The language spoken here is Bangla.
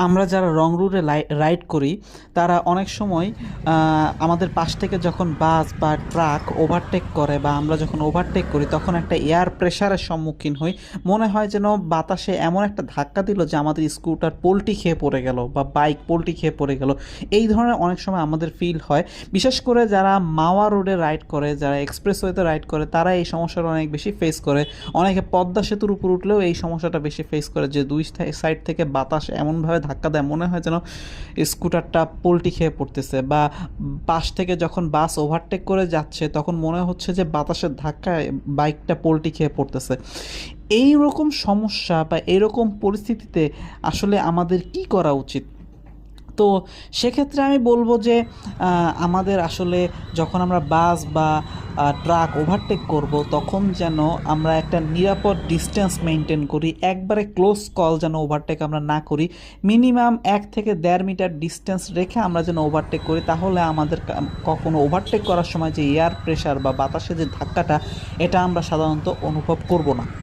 আমরা যারা রং রুটে রাইড করি তারা অনেক সময় আমাদের পাশ থেকে যখন বাস বা ট্রাক ওভারটেক করে বা আমরা যখন ওভারটেক করি তখন একটা এয়ার প্রেশারের সম্মুখীন হই। মনে হয় যেন বাতাসে এমন একটা ধাক্কা দিল যে আমাদের স্কুটার পোল্টি খেয়ে পড়ে গেল বা বাইক পোল্টি খেয়ে পড়ে গেল। এই ধরনের অনেক সময় আমাদের ফিল হয়। বিশেষ করে যারা মাওয়া রোডে রাইড করে, যারা এক্সপ্রেসওয়েতে রাইড করে, তারা এই সমস্যাটা অনেক বেশি ফেস করে। অনেকে পদ্মা সেতুর উপর উঠলেও এই সমস্যাটা বেশি ফেস করে, যে দুই সাইড থেকে বাতাস এমনভাবে ধাক্কা দেয় মনে হয় যেন স্কুটারটা পোল্টি খেয়ে পড়তেছে। বা পাশ থেকে যখন বাস ওভারটেক করে যাচ্ছে তখন মনে হচ্ছে যে বাতাসের ধাক্কায় বাইকটা পোল্টি খেয়ে পড়তেছে। এই রকম সমস্যা বা এরকম পরিস্থিতিতে আসলে আমাদের কি করা উচিত? তো সেক্ষেত্রে আমি বলবো যে আমাদের আসলে যখন আমরা বাস বা ট্রাক ওভারটেক করব তখন যেন আমরা একটা নিরাপদ ডিস্টেন্স মেনটেন করি। একবারে ক্লোজ কল যেন ওভারটেক আমরা না করি। মিনিমাম 1 থেকে 1.5 মিটার ডিস্টেন্স রেখে আমরা যেন ওভারটেক করি, তাহলে আমাদের কখনো ওভারটেক করার সময় যে এয়ার প্রেশার বা বাতাসের যে ধাক্কাটা, এটা আমরা সাধারণত অনুভব করব না।